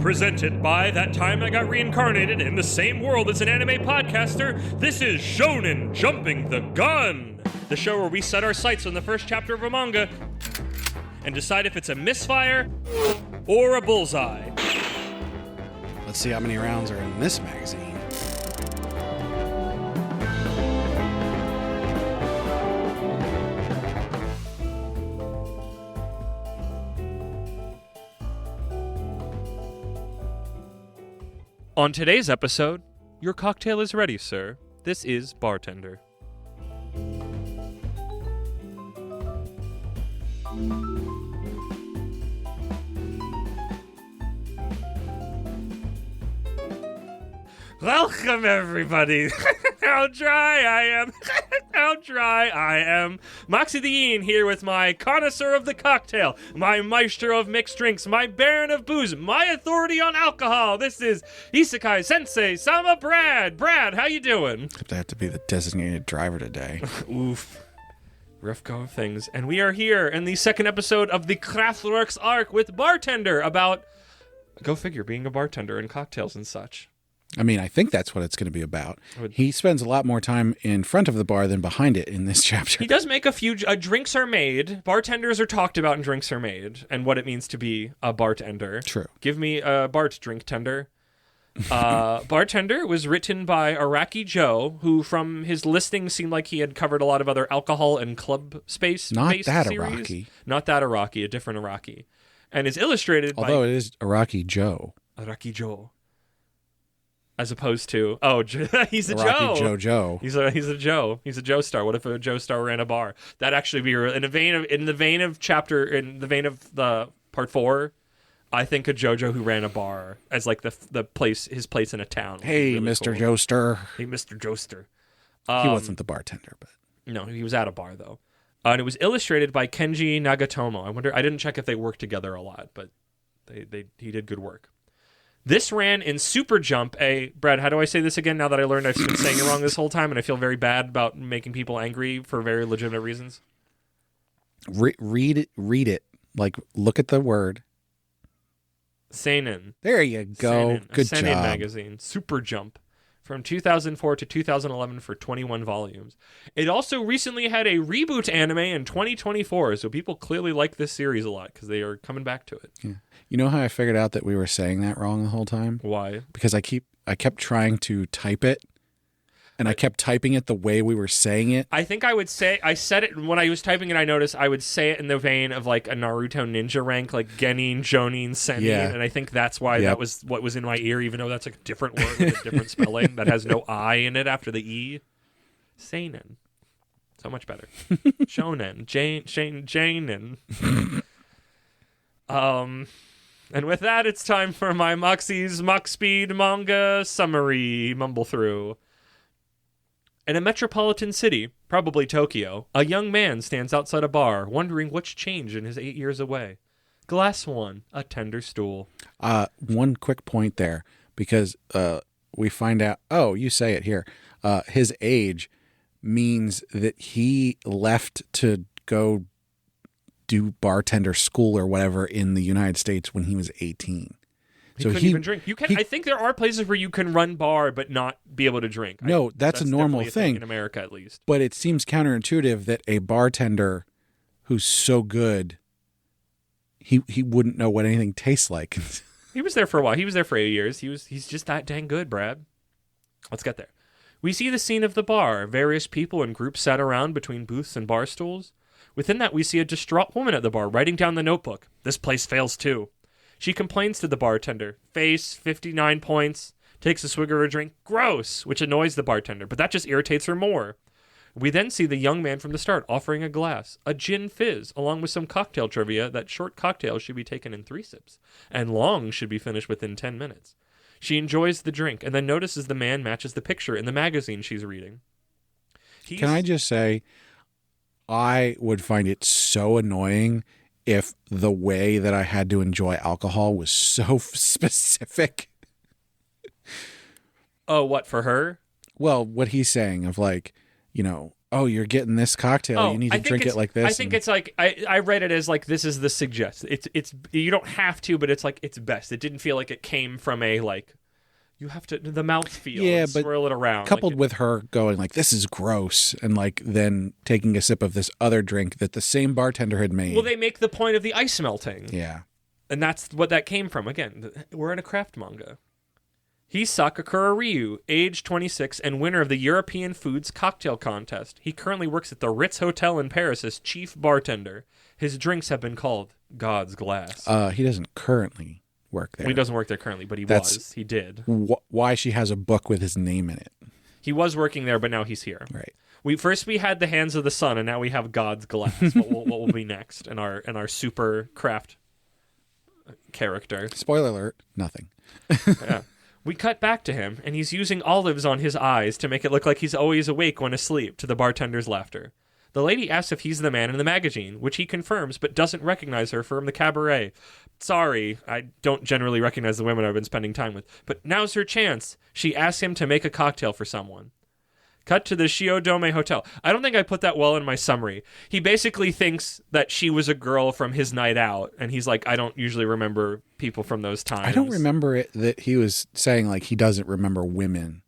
Presented by That Time I Got Reincarnated in the Same World as an Anime Podcaster, this is Shonen Jumping the Gun, the show where we set our sights on the first chapter of a manga and decide if it's a misfire or a bullseye. Let's see how many rounds are in this magazine. On today's episode, your cocktail is ready, sir. This is Bartender. Welcome, everybody. How dry I am. How dry I am. Moxie the Yin here with my connoisseur of the cocktail, my maestro of mixed drinks, my baron of booze, my authority on alcohol. This is Isekai Sensei Sama Brad. Brad, how you doing? I have to be the designated driver today. Oof. Rough go of things. And we are here in the second episode of the Kraftwerks arc with Bartender about, go figure, being a bartender and cocktails and such. I mean, I think that's what it's going to be about. He spends a lot more time in front of the bar than behind it in this chapter. He does make a few... drinks are made. Bartenders are talked about and drinks are made. And what it means to be a bartender. True. Give me a Bart drink tender. Bartender was written by Araki Joe, who from his listing seemed like he had covered a lot of other alcohol and club space Not that series. Araki. Not that Araki, a different Araki. And is illustrated by... Although it is Araki Joe. Araki Joe. As opposed to, he's a Araki Joe. Joe. He's a Joe. He's a Joe star. What if a Joe star ran a bar? That'd actually be in the vein of the part 4. I think a JoJo who ran a bar as like the place, his place in a town. Hey, really Mr. cool. Joester. Hey, Mr. Joester. He wasn't the bartender, but No, he was at a bar though, and it was illustrated by Kenji Nagatomo. I didn't check if they worked together a lot, but he did good work. This ran in Super Jump. Brad, how do I say this again now that I learned I've been saying it wrong this whole time and I feel very bad about making people angry for very legitimate reasons? read it. Like, look at the word. Seinen. There you go. Seinen, Good Seinen job. magazine. Super Jump. From 2004 to 2011 for 21 volumes. It also recently had a reboot anime in 2024, so people clearly like this series a lot because they are coming back to it. Yeah. You know how I figured out that we were saying that wrong the whole time? Why? Because I kept trying to type it, and I kept typing it the way we were saying it. I think I would say, I said it, when I was typing it, I noticed I would say it in the vein of like a Naruto ninja rank, like Genin, Jonin, Senin, Yeah. and I think that's why that was what was in my ear, even though that's a different word with a different spelling that has no I in it after the E. Seinen. So much better. Shonen. Janen. And with that, it's time for my Moxie's Mox Speed manga summary mumble through. In a metropolitan city, probably Tokyo, a young man stands outside a bar, wondering what's changed in his 8 years away. Glass 1, a tender stool. One quick point there, because we find out, you say it here, his age means that he left to go do bartender school or whatever in the United States when he was 18. He couldn't even drink. I think there are places where you can run bar but not be able to drink. No, that's a normal thing in America, at least. But it seems counterintuitive that a bartender who's so good, he wouldn't know what anything tastes like. He was there for a while. He was there for 8 years. He's just that dang good, Brad. Let's get there. We see the scene of the bar. Various people in groups sat around between booths and bar stools. Within that, we see a distraught woman at the bar writing down the notebook. This place fails too. She complains to the bartender. Face, 59 points. Takes a swig of her drink. Gross! Which annoys the bartender, but that just irritates her more. We then see the young man from the start offering a glass, a gin fizz, along with some cocktail trivia that short cocktails should be taken in 3 sips, and long should be finished within 10 minutes. She enjoys the drink, and then notices the man matches the picture in the magazine she's reading. Can I just say, I would find it so annoying if the way that I had to enjoy alcohol was so specific. Oh, what, for her? Well, what he's saying of like, oh, you're getting this cocktail. You need to drink it like this. I think it's like I read it as like this is the suggest. It's you don't have to, but it's like it's best. It didn't feel like it came from a like you have to the mouthfeel. Yeah, but swirl it around. Coupled with her going like this is gross, and like then taking a sip of this other drink that the same bartender had made. Well, they make the point of the ice melting. Yeah, and that's what that came from. Again, we're in a craft manga. He's Sakakura Ryu, age 26 and winner of the European Foods Cocktail Contest. He currently works at the Ritz Hotel in Paris as chief bartender. His drinks have been called God's Glass. He doesn't currently work there. Well, he doesn't work there currently, but he did. Why she has a book with his name in it. He was working there, but now he's here. Right. We had the Hands of the Sun, and now we have God's Glass. what will be next in our super craft character? Spoiler alert, nothing. Yeah. We cut back to him, and he's using olives on his eyes to make it look like he's always awake when asleep, to the bartender's laughter. The lady asks if he's the man in the magazine, which he confirms, but doesn't recognize her from the cabaret. Sorry, I don't generally recognize the women I've been spending time with, but now's her chance. She asks him to make a cocktail for someone. Cut to the Shiodome Hotel. I don't think I put that well in my summary. He basically thinks that she was a girl from his night out, and he's like, I don't usually remember people from those times. I don't remember it that he was saying like he doesn't remember women,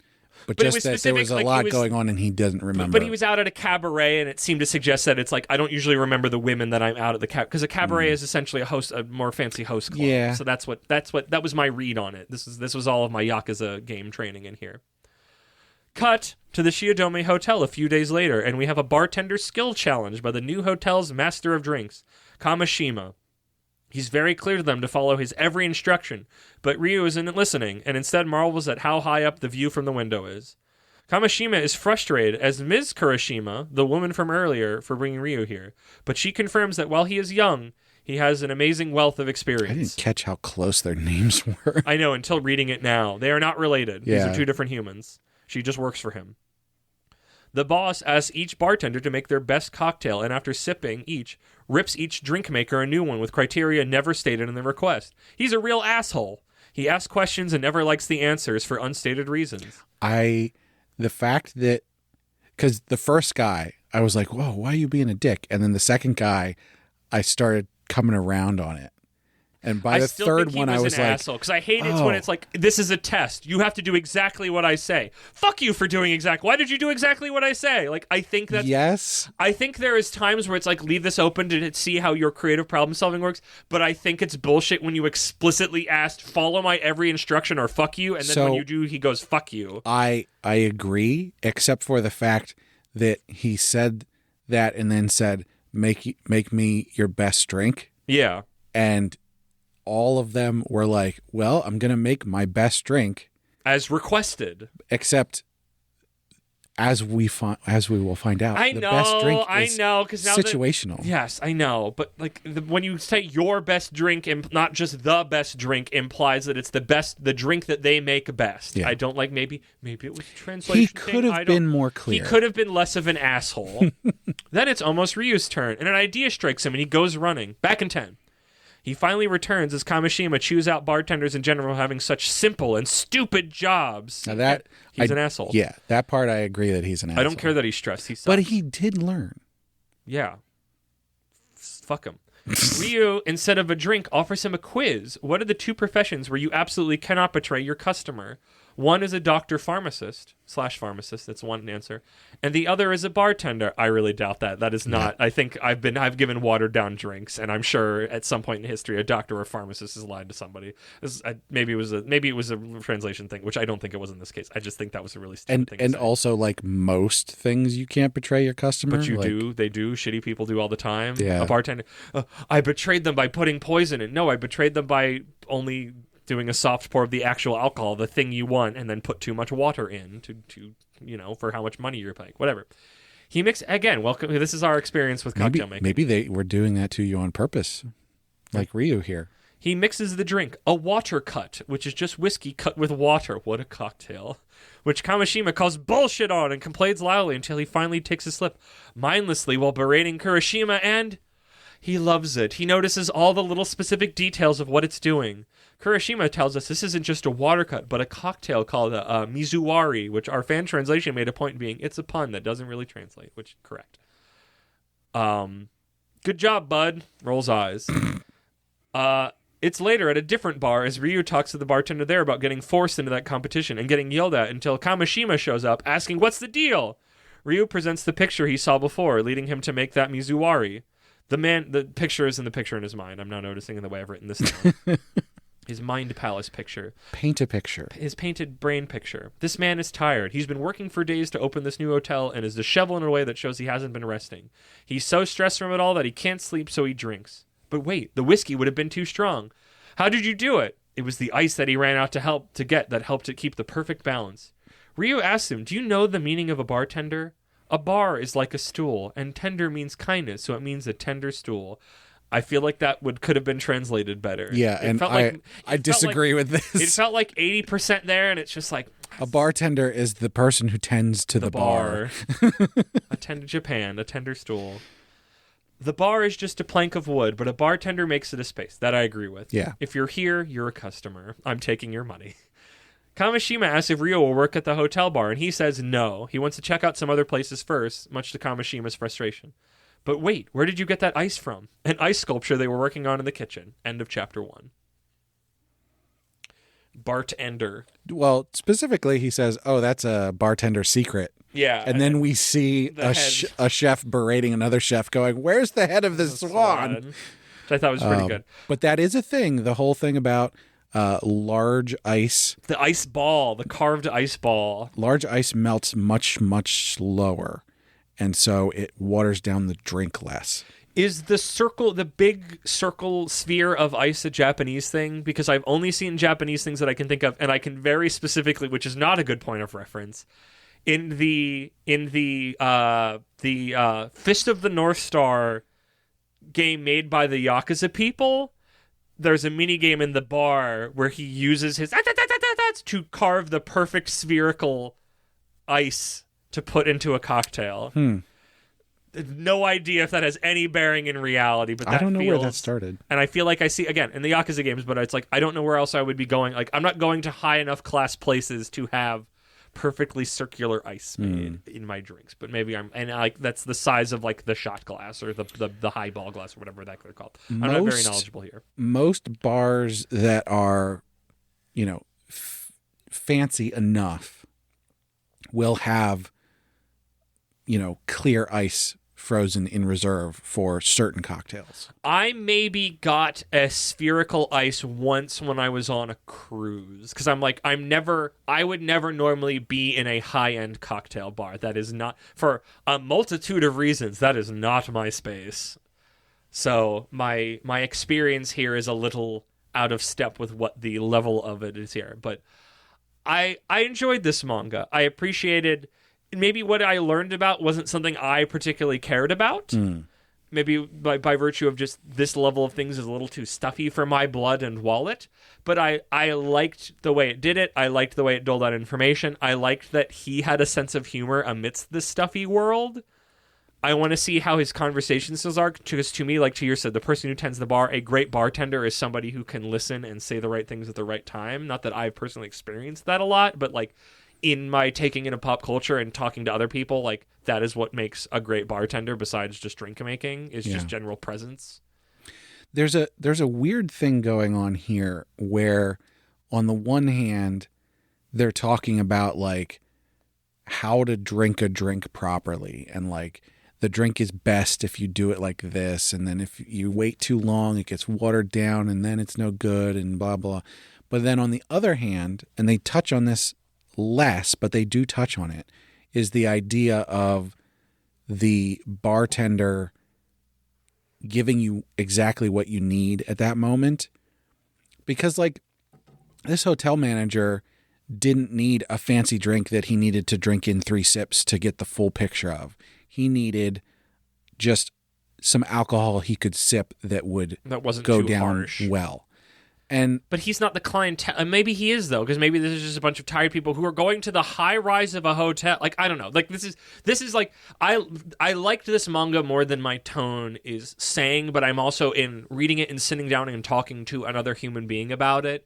but just that there was a lot going on and he doesn't remember. But he was out at a cabaret, and it seemed to suggest that it's like I don't usually remember the women that I'm out at the because a cabaret is essentially a more fancy host club. Yeah. So that was my read on it. This was all of my Yakuza game training in here. Cut to the Shiodome Hotel a few days later, and we have a bartender skill challenge by the new hotel's master of drinks, Kamishima. He's very clear to them to follow his every instruction, but Ryu isn't listening, and instead marvels at how high up the view from the window is. Kamishima is frustrated as Ms. Kurashima, the woman from earlier, for bringing Ryu here, but she confirms that while he is young, he has an amazing wealth of experience. I didn't catch how close their names were. I know, until reading it now. They are not related. Yeah. These are two different humans. She just works for him. The boss asks each bartender to make their best cocktail, and after sipping each, rips each drink maker a new one with criteria never stated in the request. He's a real asshole. He asks questions and never likes the answers for unstated reasons. The fact that, because the first guy, I was like, whoa, why are you being a dick? And then the second guy, I started coming around on it. And by the third one, I was like, because I hate it when it's like, this is a test. You have to do exactly what I say. Fuck you for doing exactly. Why did you do exactly what I say? Like, I think that. Yes. I think there is times where it's like, leave this open to see how your creative problem solving works. But I think it's bullshit when you explicitly asked, follow my every instruction or fuck you. And then when you do, he goes, fuck you. I agree, except for the fact that he said that and then said, make me your best drink. Yeah. And all of them were like, well, I'm going to make my best drink. As requested. Except, as we will find out, the best drink is situational. Yes, I know. But like when you say your best drink, not just the best drink, implies that it's the drink that they make best. Yeah. I don't like, maybe it was a translation. He could have been more clear. He could have been less of an asshole. Then it's almost Ryu's turn, and an idea strikes him, and he goes running. Back in 10. He finally returns as Kamishima chews out bartenders in general having such simple and stupid jobs. Now he's an asshole. Yeah, that part I agree that he's an asshole. I don't care that he's stressed. He sucks. But he did learn. Yeah. Fuck him. Ryu, instead of a drink, offers him a quiz. What are the two professions where you absolutely cannot betray your customer? One is a doctor/pharmacist. That's one answer. And the other is a bartender. I really doubt that. That is not. I think I've given watered down drinks, and I'm sure at some point in history a doctor or pharmacist has lied to somebody. Maybe it was a translation thing, which I don't think it was in this case. I just think that was a really stupid thing. And also, like most things, you can't betray your customer. But do. They do. Shitty people do all the time. Yeah. A bartender. I betrayed them by putting poison in. No, I betrayed them by only doing a soft pour of the actual alcohol, the thing you want, and then put too much water in to for how much money you're paying. Whatever. He again, welcome. This is our experience with cocktail making. Maybe they were doing that to you on purpose, like Ryu here. He mixes the drink, a water cut, which is just whiskey cut with water. What a cocktail. Which Kamishima calls bullshit on and complains loudly until he finally takes a slip mindlessly while berating Kurashima, and He loves it. He notices all the little specific details of what it's doing. Kurashima tells us this isn't just a water cut, but a cocktail called a mizuwari, which our fan translation made a point being it's a pun that doesn't really translate, which correct. Good job, bud. Rolls eyes. It's later at a different bar as Ryu talks to the bartender there about getting forced into that competition and getting yelled at until Kamishima shows up asking what's the deal. Ryu presents the picture he saw before, leading him to make that mizuwari. The picture is in the picture in his mind. I'm now noticing in the way I've written this down. His mind palace picture. Paint a picture. His painted brain picture. This man is tired. He's been working for days to open this new hotel and is disheveled in a way that shows he hasn't been resting. He's so stressed from it all that he can't sleep, so he drinks. But wait, the whiskey would have been too strong. How did you do it? It was the ice that he ran out to get that helped it keep the perfect balance. Ryu asks him, do you know the meaning of a bartender? A bar is like a stool, and tender means kindness, so it means a tender stool. I feel like that could have been translated better. Yeah, and I disagree with this. It felt like 80% there, and it's just like... A bartender is the person who tends to the bar. A tender Japan, a tender stool. The bar is just a plank of wood, but a bartender makes it a space. That I agree with. Yeah. If you're here, you're a customer. I'm taking your money. Kamishima asks if Ryo will work at the hotel bar, and he says no. He wants to check out some other places first, much to Kamishima's frustration. But wait, where did you get that ice from? An ice sculpture they were working on in the kitchen. End of chapter 1. Bartender. Well, specifically, he says, oh, that's a bartender secret. Yeah. And then we see a chef berating another chef going, where's the head of the swan? Which I thought was pretty good. But that is a thing. The whole thing about large ice. The ice ball, the carved ice ball. Large ice melts much, much slower. And so it waters down the drink less. Is the big circle sphere of ice a Japanese thing? Because I've only seen Japanese things that I can think of, and I can very specifically, which is not a good point of reference, in the Fist of the North Star game made by the Yakuza people, there's a mini game in the bar where he uses his to carve the perfect spherical ice to put into a cocktail. No idea if that has any bearing in reality, but I don't know where that started. And I feel like I see, again, in the Yakuza games, but it's like, I don't know where else I would be going. Like, I'm not going to high enough class places to have perfectly circular ice made in my drinks. But maybe that's the size of like the shot glass or the highball glass or whatever they're called. I'm not very knowledgeable here. Most bars that are, fancy enough will have, clear ice frozen in reserve for certain cocktails. I maybe got a spherical ice once when I was on a cruise because I would never normally be in a high-end cocktail bar. That is not, for a multitude of reasons, that is not my space. So my experience here is a little out of step with what the level of it is here. But I enjoyed this manga. I appreciated maybe what I learned about wasn't something I particularly cared about. Maybe by virtue of just this level of things is a little too stuffy for my blood and wallet. But I liked the way it did it. I liked the way it doled out information. I liked that he had a sense of humor amidst the stuffy world. I want to see how his conversation skills are, because to me, like Tahir said, the person who tends the bar, a great bartender is somebody who can listen and say the right things at the right time. Not that I've personally experienced that a lot, but like in my taking into pop culture and talking to other people, like that is what makes a great bartender besides just drink making, is just general presence. There's a weird thing going on here where on the one hand, they're talking about like how to drink a drink properly, and like the drink is best if you do it like this, and then if you wait too long, it gets watered down, and then it's no good, and blah, blah. But then on the other hand, and they touch on this less, but they do touch on it, is the idea of the bartender giving you exactly what you need at that moment. Because like this hotel manager didn't need a fancy drink that he needed to drink in 3 sips to get the full picture of. He needed just some alcohol he could sip that wasn't go down harsh. Well. But he's not the clientele. Maybe he is, though, because maybe this is just a bunch of tired people who are going to the high rise of a hotel. Like, I don't know. Like, this is like, I liked this manga more than my tone is saying, but I'm also, in reading it and sitting down and talking to another human being about it,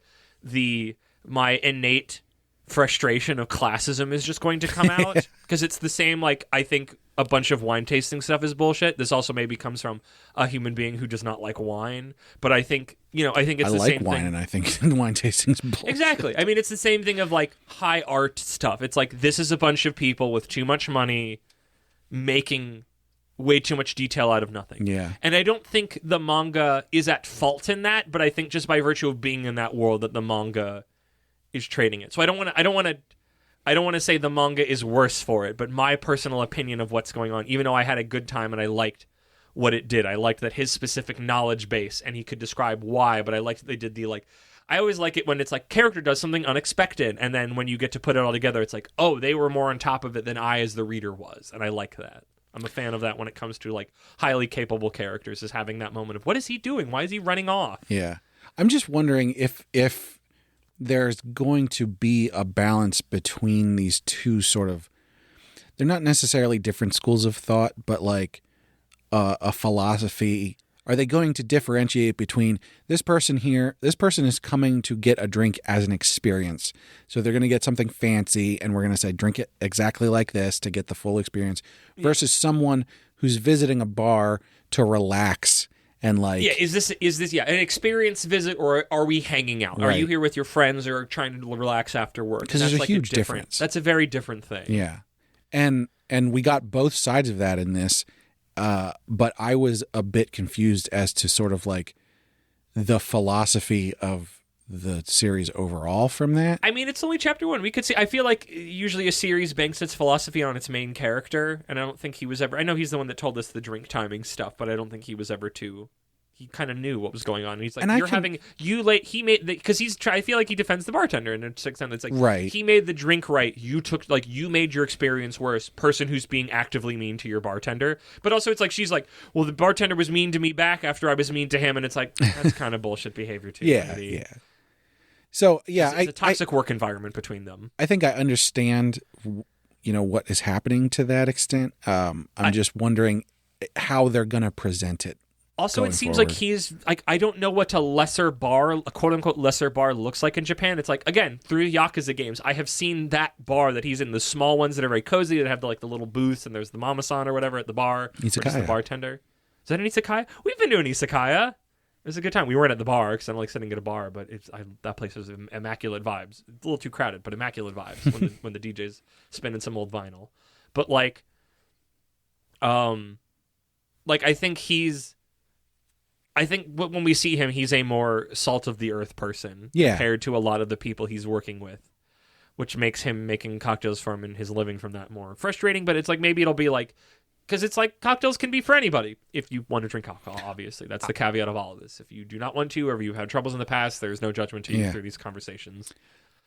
my innate frustration of classism is just going to come out, because it's the same, like, I think a bunch of wine tasting stuff is bullshit. This also maybe comes from a human being who does not like wine, but I think it's the same thing. I like wine, and I think wine tasting's bullshit. Exactly. I mean, it's the same thing of, like, high art stuff. It's like, this is a bunch of people with too much money making way too much detail out of nothing. Yeah. And I don't think the manga is at fault in that, but I think just by virtue of being in that world that the manga is trading it. So I don't want to say the manga is worse for it, but my personal opinion of what's going on, even though I had a good time and I liked what it did, I liked that his specific knowledge base, and he could describe why, but I liked that they did I always like it when it's like character does something unexpected, and then when you get to put it all together, it's like, oh, they were more on top of it than I as the reader was, and I like that. I'm a fan of that when it comes to, like, highly capable characters, is having that moment of, what is he doing? Why is he running off? Yeah. I'm just wondering if there's going to be a balance between these two sort of, they're not necessarily different schools of thought, but like a philosophy. Are they going to differentiate between this person is coming to get a drink as an experience. So they're going to get something fancy, and we're going to say, drink it exactly like this to get the full experience, versus someone who's visiting a bar to relax. And like, yeah, is this an experience visit, or are we hanging out? Right. Are you here with your friends or trying to relax after work? Because there's a huge difference. That's a very different thing. Yeah, and we got both sides of that in this, but I was a bit confused as to sort of like the philosophy of the series overall from that. I mean, it's only chapter 1. We could see. I feel like usually a series banks its philosophy on its main character, and I don't think he was ever. I know he's the one that told us the drink timing stuff, but I don't think he was ever too. He kind of knew what was going on. And he's like, he made because I feel like he defends the bartender, and it's like, right. He made the drink right. You made your experience worse. Person who's being actively mean to your bartender, but also it's like she's like, well, the bartender was mean to me back after I was mean to him, and it's like, that's kind of bullshit behavior too. Yeah. So yeah, it's a toxic work environment between them. I think I understand, what is happening to that extent. I'm just wondering how they're going to present it. Also, it seems forward. Like he's like, I don't know what a quote unquote lesser bar looks like in Japan. It's like, again, through Yakuza games, I have seen that bar that he's in, the small ones that are very cozy, that have the little booths, and there's the mama-san or whatever at the bar, Izakaya. The bartender. Is that an izakaya? We've been doing izakaya. It was a good time. We weren't at the bar because I don't like sitting at a bar, but that place was immaculate vibes. It's a little too crowded, but immaculate vibes when the DJ's spinning some old vinyl. But I think when we see him, he's a more salt of the earth person compared to a lot of the people he's working with, which makes him making cocktails for him and his living from that more frustrating. But it's like, maybe it'll be like, because it's like, cocktails can be for anybody if you want to drink alcohol, obviously. That's the caveat of all of this. If you do not want to, or if you've had troubles in the past, there's no judgment to you through these conversations.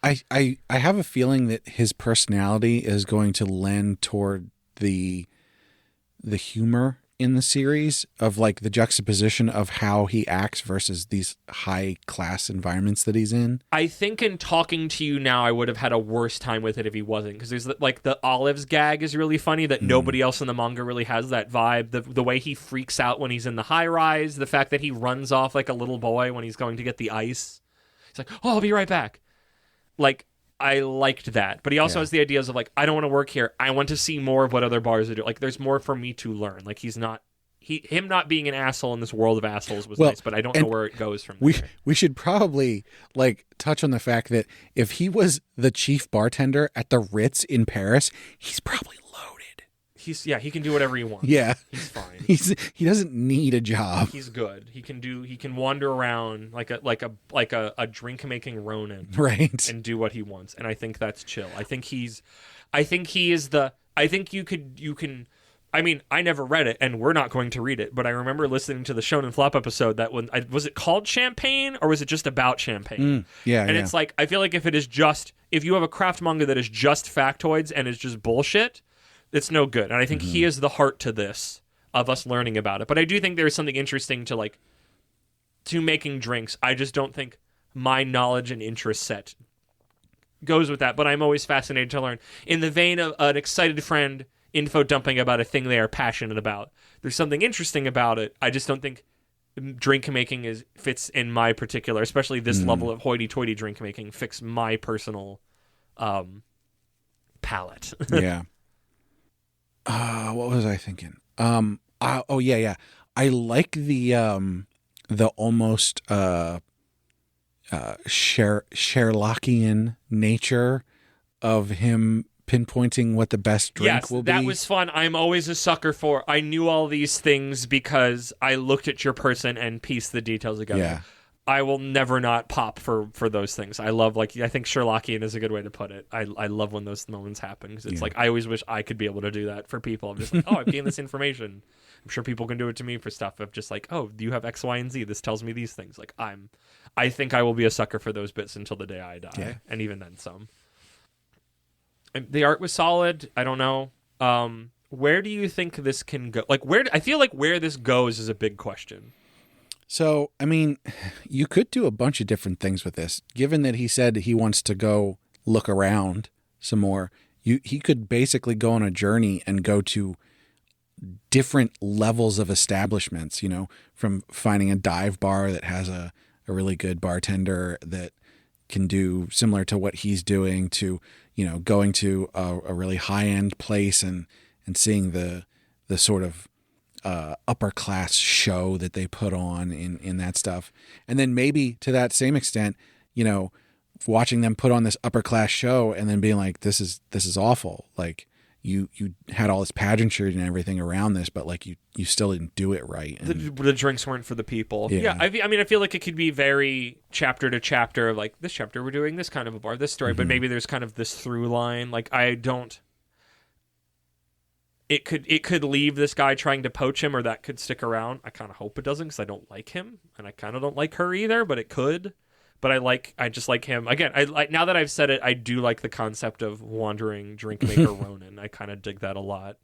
I have a feeling that his personality is going to lend toward the humor in the series, of like the juxtaposition of how he acts versus these high class environments that he's in. I think in talking to you now, I would have had a worse time with it if he wasn't, because there's like the olives gag is really funny that nobody else in the manga really has that vibe. The way he freaks out when he's in the high rise, the fact that he runs off like a little boy when he's going to get the ice. He's like, oh, I'll be right back. Like, I liked that. But he also has the ideas of like, I don't want to work here. I want to see more of what other bars are doing. Like, there's more for me to learn. Like, him not being an asshole in this world of assholes was nice, but I don't know where it goes from there. We should probably like touch on the fact that if he was the chief bartender at the Ritz in Paris, he's probably loaded. He can do whatever he wants. Yeah. He's fine. He doesn't need a job. He's good. He can wander around like a drink making Ronin. Right. And do what he wants. And I think that's chill. I think you can I mean, I never read it, and we're not going to read it, but I remember listening to the Shonen Flop episode that was it called Champagne, or was it just about champagne? It's like, I feel like if you have a craft manga that is just factoids and is just bullshit, it's no good. And I think he is the heart to this, of us learning about it. But I do think there's something interesting to making drinks. I just don't think my knowledge and interest set goes with that, but I'm always fascinated to learn. In the vein of an excited friend info dumping about a thing they are passionate about, there's something interesting about it. I just don't think drink making fits in my particular, especially this level of hoity-toity drink making, fits my personal palate. Yeah. What was I thinking? Yeah. I like the almost Sherlockian nature of him pinpointing what the best drink will be. Yes, that was fun. I'm always a sucker for, I knew all these things because I looked at your person and pieced the details together. Yeah. I will never not pop for those things. I love, I think Sherlockian is a good way to put it. I love when those moments happen, because it's I always wish I could be able to do that for people. I'm just I've gained this information. I'm sure people can do it to me for stuff of just you have X, Y, and Z. This tells me these things. I think I will be a sucker for those bits until the day I die, and even then some. And the art was solid. I don't know. Where do you think this can go? I feel like where this goes is a big question. So, I mean, you could do a bunch of different things with this. Given that he said he wants to go look around some more, he could basically go on a journey and go to different levels of establishments, from finding a dive bar that has a really good bartender that can do similar to what he's doing, to, going to a really high-end place and seeing the sort of upper class show that they put on in that stuff. And then maybe to that same extent, watching them put on this upper class show and then being like, this is awful. Like you had all this pageantry and everything around this, but you still didn't do it right. And the drinks weren't for the people. Yeah. I mean, I feel like it could be very chapter to chapter of this chapter we're doing this kind of a bar, this story, but maybe there's kind of this through line. It could leave this guy trying to poach him, or that could stick around. I kind of hope it doesn't, because I don't like him, and I kind of don't like her either, but it could. But I just like him. Again, now that I've said it, I do like the concept of wandering drink maker Ronin. I kind of dig that a lot,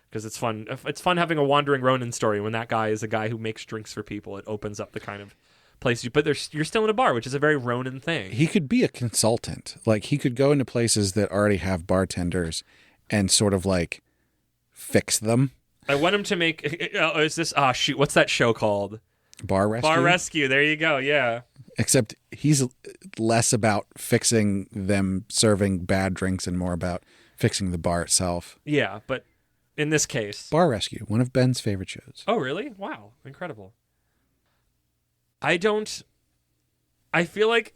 because it's fun. It's fun having a wandering Ronin story when that guy is a guy who makes drinks for people. It opens up the kind of place but you're still in a bar, which is a very Ronin thing. He could be a consultant. He could go into places that already have bartenders and sort of fix them. I want him to make. Is this? What's that show called? Bar Rescue. Bar Rescue. There you go. Yeah. Except he's less about fixing them serving bad drinks and more about fixing the bar itself. Yeah, but in this case, Bar Rescue, one of Ben's favorite shows. Oh, really? Wow, incredible. I feel like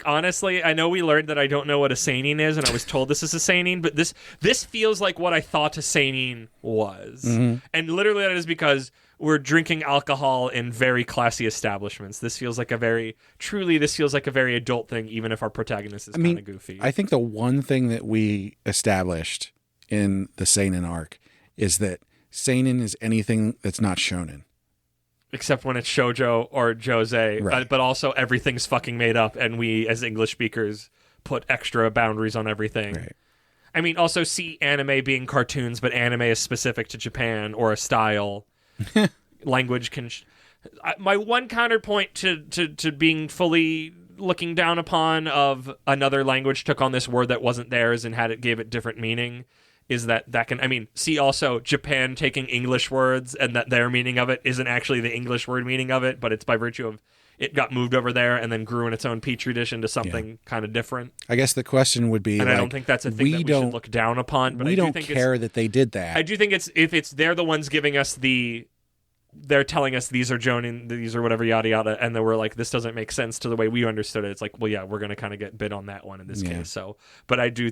honestly, I know we learned that I don't know what a seinen is, and I was told this is a seinen, but this feels like what I thought a seinen was. Mm-hmm. And literally that is because we're drinking alcohol in very classy establishments. This feels like a very adult thing, even if our protagonist is kind of goofy. I think the one thing that we established in the seinen arc is that seinen is anything that's not shonen. Except when it's shoujo or josei, right. But also everything's fucking made up, and we, as English speakers, put extra boundaries on everything. Right. I mean, also see anime being cartoons, but anime is specific to Japan or a style. Language can... my one counterpoint to being fully looking down upon of another language took on this word that wasn't theirs and gave it different meaning is that can... I mean, see also Japan taking English words and that their meaning of it isn't actually the English word meaning of it, but it's by virtue of it got moved over there and then grew in its own petri dish into something kind of different. I guess the question would be, and I don't think that's a thing that we should look down upon. But we don't care that they did that. I do think they're the ones giving us they're telling us these are Jonin, these are whatever, yada yada, and then we're like, this doesn't make sense to the way we understood it. It's like, well, yeah, we're going to kind of get bit on that one in this case. So, but I do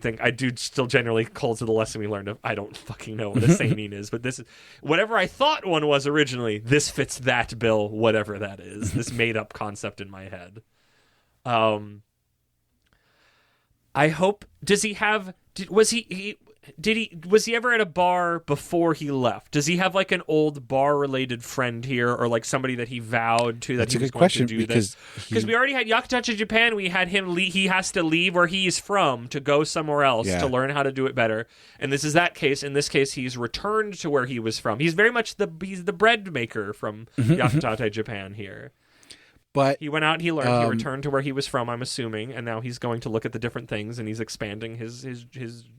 still generally hold to the lesson we learned of I don't fucking know what a seinen is, but this is whatever I thought one was originally. This fits that bill, whatever that is. This made up concept in my head. I hope. Does he have? Was he ever at a bar before he left? Does he have an old bar related friend here, or somebody that he vowed to that he was going to do this? Because we already had Yakuza Japan. We had him. He has to leave where he's from to go somewhere else to learn how to do it better. And this is that case. In this case, he's returned to where he was from. He's very much he's the bread maker from Yakuza Japan here. But he went out, he learned, he returned to where he was from, I'm assuming, and now he's going to look at the different things, and he's expanding his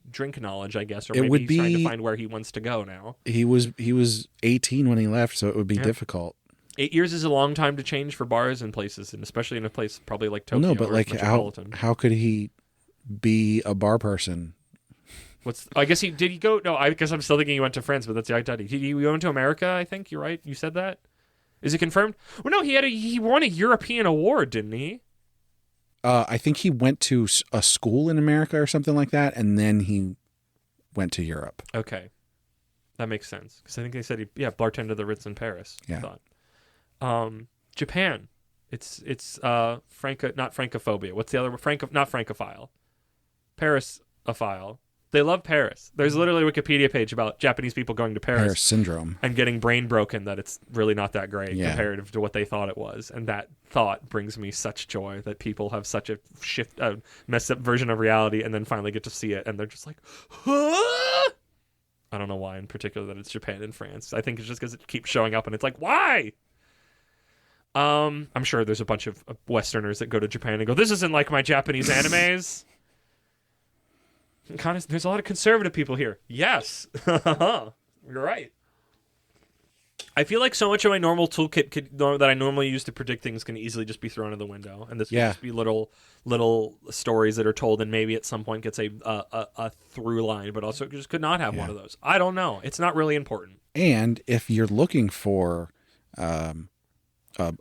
drink knowledge, I guess, or maybe he's trying to find where he wants to go now. He was 18 when he left, so it would be difficult. 8 years is a long time to change for bars and places, and especially in a place probably like Tokyo. Well, no, but like how could he be a bar person? I guess did he go? No, I guess I'm still thinking he went to France, but that's did he went to America? I think you're right. You said that. Is it confirmed? Well, no, he won a European award, didn't he? I think he went to a school in America or something like that, and then he went to Europe. Okay, that makes sense because I think they said bartender the Ritz in Paris. Yeah. I thought. Japan, it's not Francophobia. What's the other not Francophile? Paris-ophile. They love Paris. There's literally a Wikipedia page about Japanese people going to Paris syndrome and getting brain broken that it's really not that great comparative to what they thought it was. And that thought brings me such joy that people have such a messed up version of reality and then finally get to see it and they're just like, huh? I don't know why in particular that it's Japan and France. I think it's just because it keeps showing up and it's like, why? I'm sure there's a bunch of Westerners that go to Japan and go, this isn't like my Japanese animes. There's a lot of conservative people here. Yes. You're right. I feel like so much of my normal toolkit that I normally use to predict things can easily just be thrown in the window. And this would just be little stories that are told and maybe at some point gets a through line, but also just could not have one of those. I don't know. It's not really important. And if you're looking for a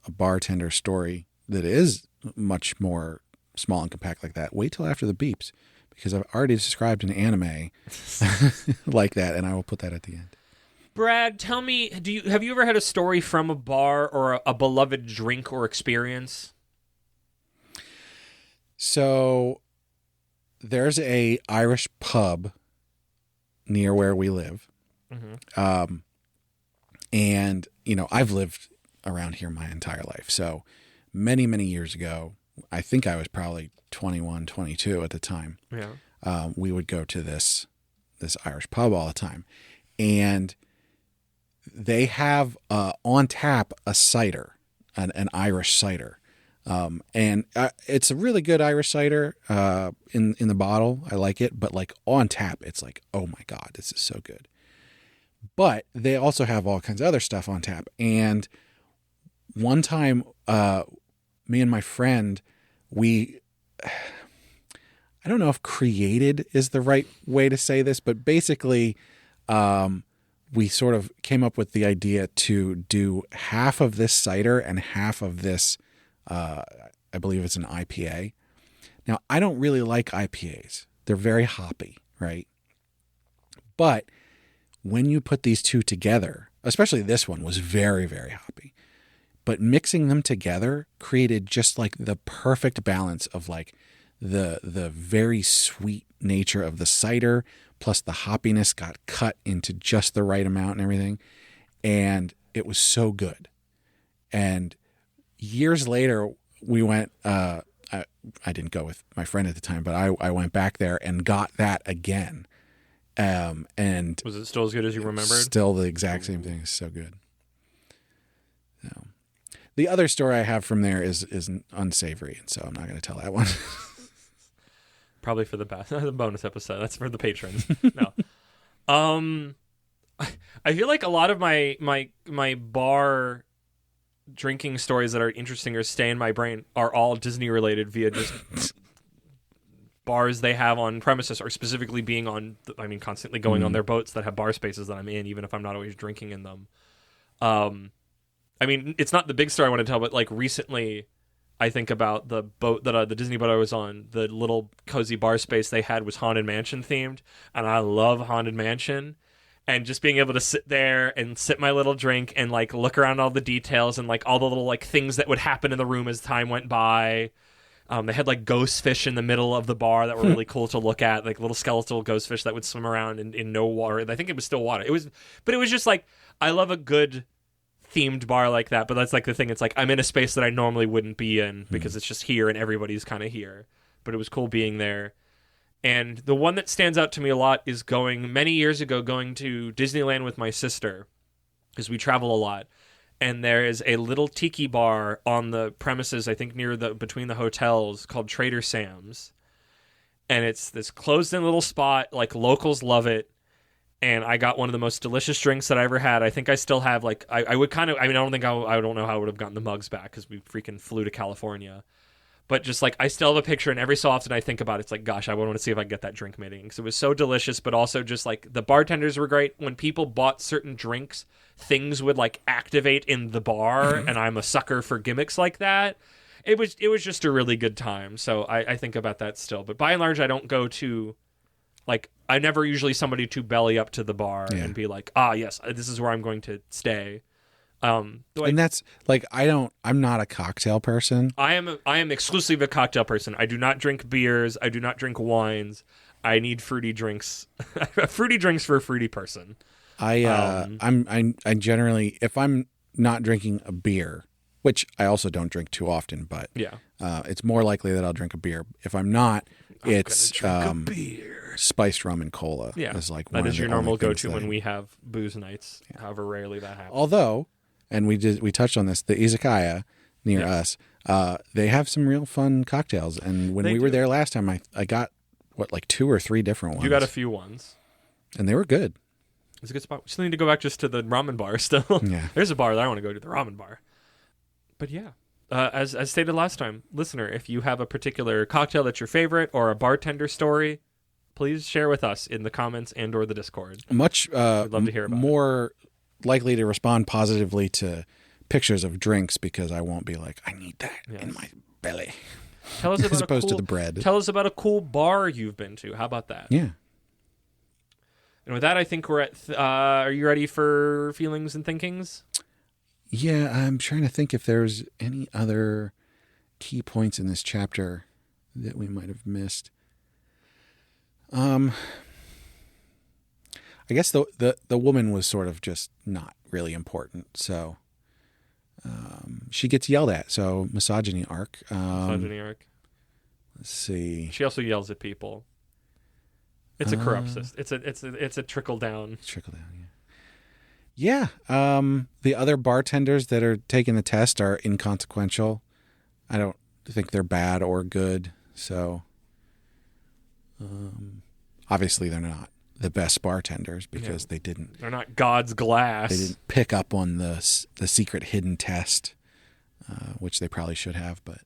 bartender story that is much more small and compact like that, wait till after the beeps. Because I've already described an anime like that, and I will put that at the end. Brad, tell me, have you ever had a story from a bar or a beloved drink or experience? So there's a Irish pub near where we live. Mm-hmm. And, I've lived around here my entire life. So many, many years ago, I think I was probably 21, 22 at the time. Yeah. We would go to this Irish pub all the time. And they have on tap a cider, an Irish cider. And it's a really good Irish cider in the bottle. I like it. But like on tap, it's like, oh my God, this is so good. But they also have all kinds of other stuff on tap. And one time, me and my friend, I don't know if created is the right way to say this, but basically we sort of came up with the idea to do half of this cider and half of this, I believe it's an IPA. Now, I don't really like IPAs. They're very hoppy, right? But when you put these two together, especially this one was very, very hoppy. But mixing them together created just like the perfect balance of like the very sweet nature of the cider plus the hoppiness got cut into just the right amount and everything. And it was so good. And years later, we went, I didn't go with my friend at the time, but I went back there and got that again. And was it still as good as you remembered? Still the exact same thing. It's so good. So. The other story I have from there is unsavory, and so I'm not going to tell that one. Probably for the bonus episode. That's for the patrons. No. I feel like a lot of my bar drinking stories that are interesting or stay in my brain are all Disney related via just bars they have on premises or specifically being on, constantly going on their boats that have bar spaces that I'm in, even if I'm not always drinking in them. It's not the big story I want to tell, but like recently I think about the boat that the Disney boat I was on, the little cozy bar space they had was Haunted Mansion themed. And I love Haunted Mansion. And just being able to sit there and sip my little drink and like look around all the details and like all the little like things that would happen in the room as time went by. They had like ghost fish in the middle of the bar that were really cool to look at, like little skeletal ghost fish that would swim around in no water. I think it was still water. It was just like, I love a good themed bar like that, but that's like the thing. It's like I'm in a space that I normally wouldn't be in because it's just here and everybody's kind of here. But it was cool being there. And the one that stands out to me a lot is many years ago going to Disneyland with my sister because we travel a lot. and there is a little tiki bar on the premises, I think between the hotels, called Trader Sam's. And it's this closed-in little spot. Like, locals love it. And I got one of the most delicious drinks that I ever had. I think I still have, like, I would kind of, I mean, I don't know how I would have gotten the mugs back because we freaking flew to California. But just, like, I still have a picture, and every so often I think about it. It's like, gosh, I want to see if I can get that drink made because it was so delicious, but also just, like, the bartenders were great. When people bought certain drinks, things would, like, activate in the bar, and I'm a sucker for gimmicks like that. It was just a really good time, so I think about that still. But by and large, I don't go to, like, I'm never usually somebody to belly up to the bar and be like, yes, this is where I'm going to stay. And that's, like, I'm not a cocktail person. I am exclusively a cocktail person. I do not drink beers. I do not drink wines. I need fruity drinks. Fruity drinks for a fruity person. I generally, if I'm not drinking a beer, which I also don't drink too often, but it's more likely that I'll drink a beer. If I'm not, it's a beer. Spiced rum and cola. Yeah, is like that one is of your the normal only things go-to when we have booze nights. However rarely that happens. Although, and we touched on this, the izakaya near us, they have some real fun cocktails. And when we were there last time, I got like 2 or 3 different ones. You got a few ones, and they were good. It's a good spot. We still need to go back just to the ramen bar. Still, there's a bar that I want to go to, the ramen bar. But yeah, as stated last time, listener, if you have a particular cocktail that's your favorite or a bartender story, please share with us in the comments and or the Discord. Much We'd love to hear about more likely to respond positively to pictures of drinks because I won't be like, I need that in my belly. Tell us about as opposed to the bread. Tell us about a cool bar you've been to. How about that? Yeah. And with that, I think we're at. Are you ready for feelings and thinkings? Yeah, I'm trying to think if there's any other key points in this chapter that we might have missed. I guess the woman was sort of just not really important, so she gets yelled at. So misogyny arc. Misogyny arc. Let's see. She also yells at people. It's a corrupt system. It's a trickle down. Trickle down. Yeah. Yeah, the other bartenders that are taking the test are inconsequential. I don't think they're bad or good, so obviously they're not the best bartenders because they're not God's glass. They didn't pick up on the secret hidden test, which they probably should have. But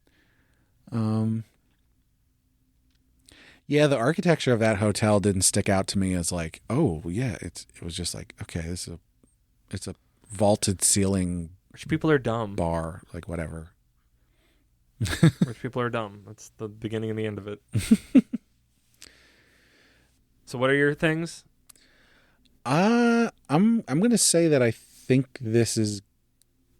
yeah, the architecture of that hotel didn't stick out to me as like, oh yeah, it was just like, okay, it's a vaulted ceiling. Rich people are dumb. Bar, like whatever. Rich people are dumb. That's the beginning and the end of it. So what are your things? I'm going to say that I think this is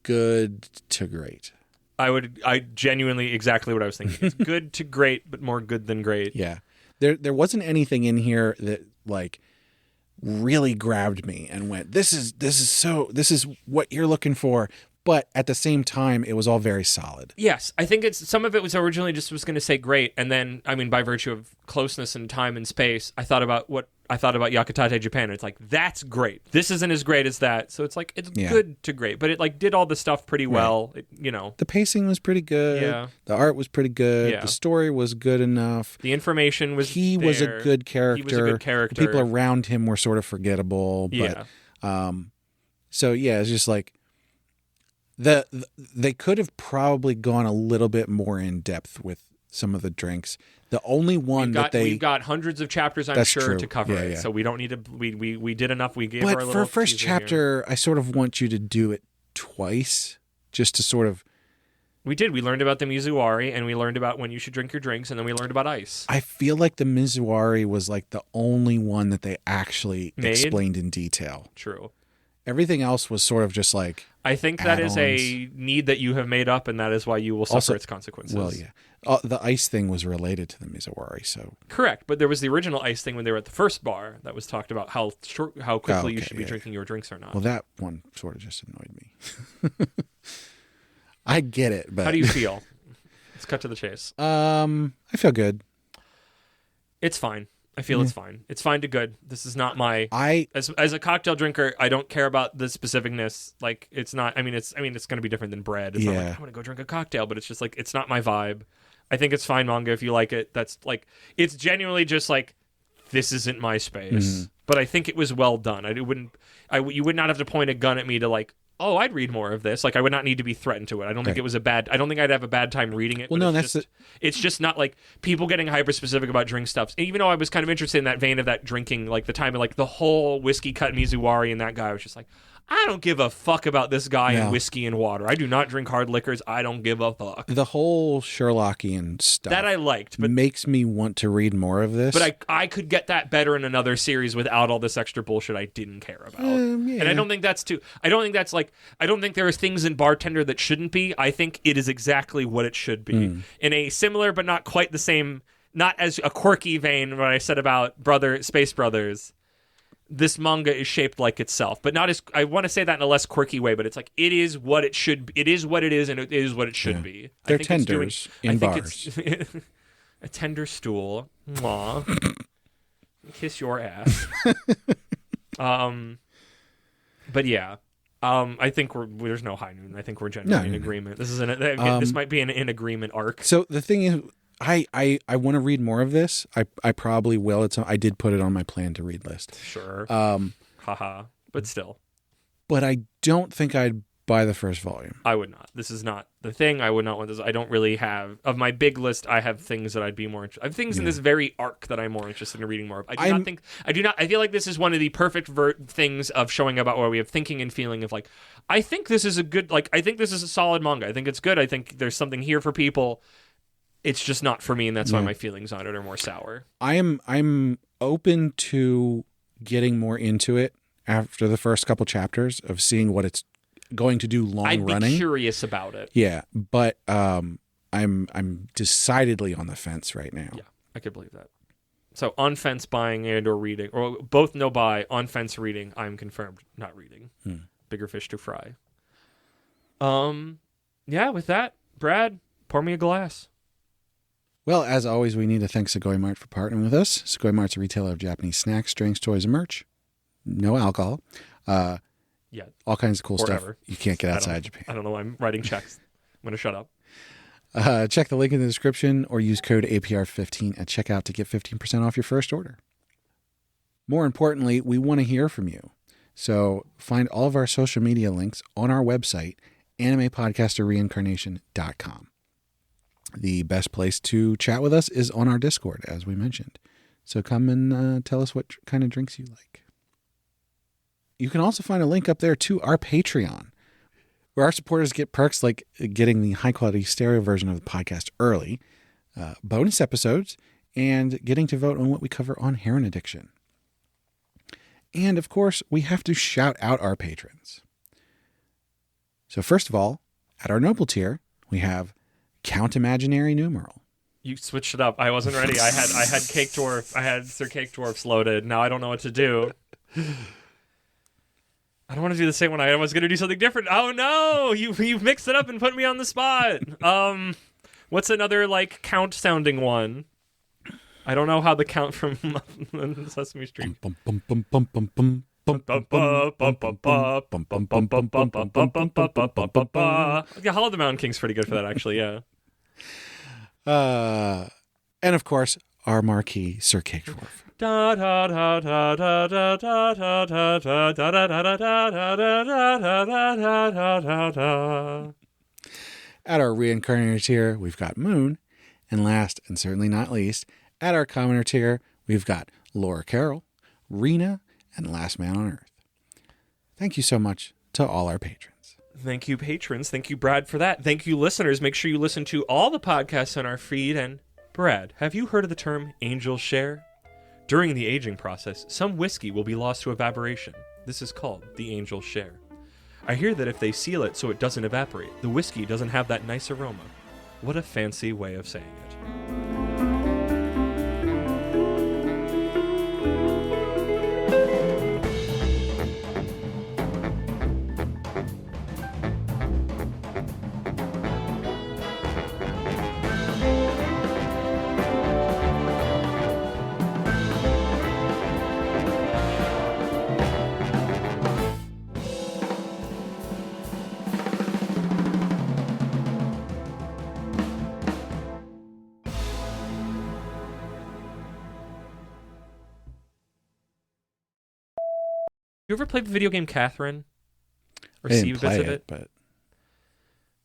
good to great. I genuinely exactly what I was thinking. It's good to great, but more good than great. Yeah. There wasn't anything in here that like really grabbed me and went, this is what you're looking for. But at the same time, it was all very solid. Yes, I think some of it was originally just was going to say great, and then I mean by virtue of closeness and time and space, I thought about Yakutate Japan. And it's like that's great. This isn't as great as that, so it's like it's good to great, but it like did all the stuff pretty well. It, the pacing was pretty good. Yeah, the art was pretty good. Yeah. The story was good enough. The information was. He was a good character. He was a good character. The people around him were sort of forgettable. But, so yeah, it's just like. They could have probably gone a little bit more in depth with some of the drinks. The only one we've got hundreds of chapters, I'm sure, to cover it. So we don't need to. We did enough. We gave our little. But for first chapter, I sort of want you to do it twice, just to sort of. We did. We learned about the Mizuwari, and we learned about when you should drink your drinks, and then we learned about ice. I feel like the Mizuwari was like the only one that they actually explained in detail. True. Everything else was sort of just like. I think that is a need that you have made up, and that is why you will suffer its consequences. Well, yeah. The ice thing was related to the Mizuwari, so... Correct, but there was the original ice thing when they were at the first bar that was talked about how quickly you should be drinking your drinks or not. Well, that one sort of just annoyed me. I get it, but... How do you feel? Let's cut to the chase. I feel good. It's fine. I feel it's fine. It's fine to good. This is not my. I As a cocktail drinker, I don't care about the specificness. Like, it's not. I mean, it's going to be different than bread. It's not like I'm going to go drink a cocktail, but it's just like it's not my vibe. I think it's fine manga if you like it. That's like it's genuinely just like this isn't my space. But I think it was well done. You would not have to point a gun at me to like, oh, I'd read more of this. Like, I would not need to be threatened to it. I don't think it was I don't think I'd have a bad time reading it. Well, no, it's just not like people getting hyper specific about drink stuffs. Even though I was kind of interested in that vein of that drinking, like the time of like the whole whiskey cut Mizuwari and that guy, I was just like, I don't give a fuck about this guy and whiskey and water. I do not drink hard liquors. I don't give a fuck. The whole Sherlockian stuff that I liked, but makes me want to read more of this. But I could get that better in another series without all this extra bullshit I didn't care about. And I don't think that's too. I don't think that's like. I don't think there are things in Bartender that shouldn't be. I think it is exactly what it should be in a similar but not quite the same, not as a quirky vein. What I said about Space Brothers. This manga is shaped like itself, but not as I want to say that in a less quirky way, but it's like it is what it should. It is what it is, and it is what it should be. They're tenders in bars. A tender stool. Mwah. Kiss your ass. But yeah, I think there's no high noon. I think we're generally in agreement. This is this might be an in agreement arc. So the thing is. I want to read more of this. I probably will. I did put it on my plan to read list. Sure. Haha. But still. But I don't think I'd buy the first volume. I would not. This is not the thing. I would not want this. I don't really have of my big list. I have things that I'd be more interested. I have things in this very arc that I'm more interested in reading more of. I feel like this is one of the perfect things of showing about where we have thinking and feeling of like, I think this is a good, like, I think this is a solid manga. I think it's good. I think there's something here for people. It's just not for me, and that's why my feelings on it are more sour. I'm open to getting more into it after the first couple chapters of seeing what it's going to do running. I'd be curious about it. Yeah, but I'm decidedly on the fence right now. Yeah, I could believe that. So on fence buying and or reading, or both no buy, on fence reading. I'm confirmed not reading. Bigger fish to fry. Yeah. With that, Brad, pour me a glass. Well, as always, we need to thank Sugoi Mart for partnering with us. Sugoi Mart's a retailer of Japanese snacks, drinks, toys, and merch. No alcohol. Yeah. All kinds of cool stuff Ever. you can't get outside Japan. I don't know why I'm writing checks. I'm going to shut up. Check the link in the description or use code APR15 at checkout to get 15% off your first order. More importantly, we want to hear from you. So find all of our social media links on our website, animepodcasterreincarnation.com. The best place to chat with us is on our Discord, as we mentioned. So come and tell us what kind of drinks you like. You can also find a link up there to our Patreon, where our supporters get perks like getting the high-quality stereo version of the podcast early, bonus episodes, and getting to vote on what we cover on heroin addiction. And, of course, we have to shout out our patrons. So first of all, at our noble tier, we have Count Imaginary Numeral. You switched it up. I wasn't ready. I had Cake Dwarf. I had Sir Cake Dwarfs loaded. Now I don't know what to do. I don't want to do the same one. I was going to do something different. Oh no! You've mixed it up and put me on the spot. What's another like count sounding one? I don't know how the count from Sesame Street. Yeah, Hollow the Mountain King's pretty good for that, actually. Yeah. And of course, our marquee Sir Cake Dwarf. At our reincarnator tier, we've got Moon. And last, and certainly not least, at our commoner tier, we've got Laura Carroll, Rena, and Last Man on Earth. Thank you so much to all our patrons. Thank you, patrons. Thank you, Brad, for that. Thank you, listeners. Make sure you listen to all the podcasts on our feed. And, Brad, have you heard of the term angel share? During the aging process, some whiskey will be lost to evaporation. This is called the angel share. I hear that if they seal it so it doesn't evaporate, the whiskey doesn't have that nice aroma. What a fancy way of saying it. You ever played the video game Catherine? Or I see didn't bits play of it? but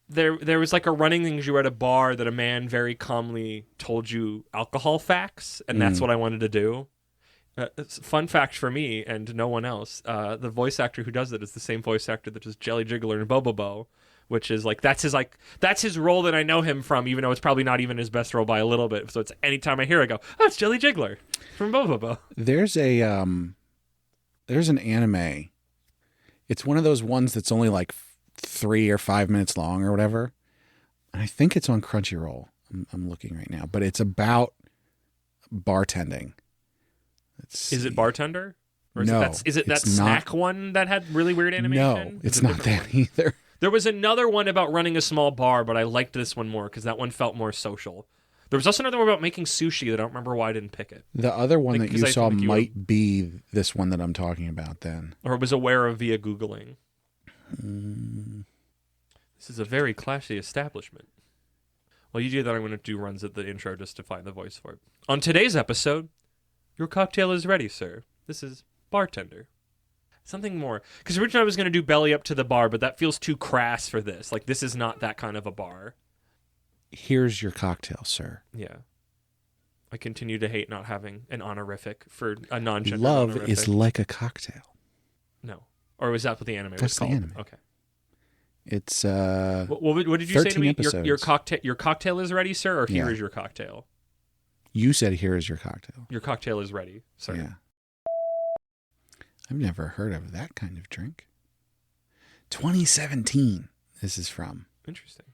There was like a running thing. You were at a bar that a man very calmly told you alcohol facts, and that's what I wanted to do. It's a fun fact for me and no one else. The voice actor who does it is the same voice actor that does Jelly Jiggler and Bobobo, which is that's his role that I know him from, even though it's probably not even his best role by a little bit. So it's anytime I hear it, I go, oh, it's Jelly Jiggler from Bobobo. there's an anime. It's one of those ones that's only like 3 or 5 minutes long or whatever. And I think it's on Crunchyroll. I'm looking right now, but it's about bartending. Is it Bartender? Or No, is it that it's snack not. one that had really weird animation? No, it's not that either. There was another one about running a small bar, but I liked this one more because that one felt more social. There was also another one about making sushi that I don't remember why I didn't pick it. The other one that 'cause you I saw think you might be this one that I'm talking about then. Or was aware of via Googling. This is a very classy establishment. Well, you do that, I'm going to do runs at the intro just to find the voice for it. On today's episode, your cocktail is ready, sir. This is Bartender. Something more. Because originally I was going to do belly up to the bar, but that feels too crass for this. Like, this is not that kind of a bar. Here's your cocktail, sir. Yeah. I continue to hate not having an honorific for a non-gender Love honorific. is like a cocktail. No. Or was that what the anime was That's the called? anime. Okay. It's What did you say to me? episodes. Your cocktail is ready, sir, or here Yeah. is your cocktail? You said here is your cocktail. Your cocktail is ready, sir. Yeah. I've never heard of that kind of drink. 2017. This is from. Interesting.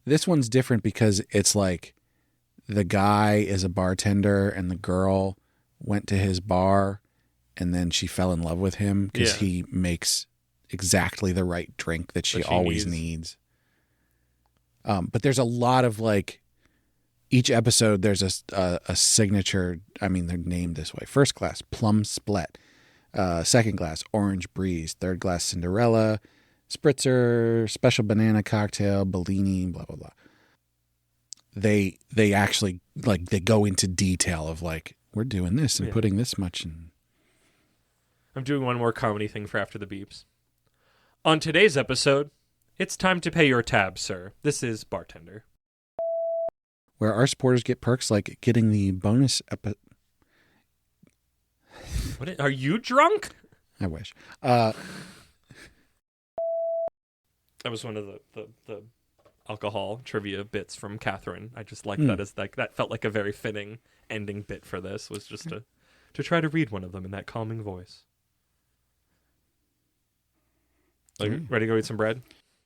This one's different because it's like the guy is a bartender and the girl went to his bar and then she fell in love with him because he makes exactly the right drink that she always needs. But there's a lot of like each episode there's a signature. I mean, they're named this way: first class plum split, second class orange breeze, third class Cinderella, spritzer, special banana cocktail, Bellini, blah blah blah. They actually like they go into detail of like we're doing this and putting this much in. I'm doing one more comedy thing for after the beeps. On today's episode, it's time to pay your tab, sir. This is Bartender. Where our supporters get perks like getting the bonus Are you drunk? I wish. That was one of the alcohol trivia bits from Catherine. I just liked that as like that felt like a very fitting ending bit for this, was just to try to read one of them in that calming voice. Like, ready to go eat some bread?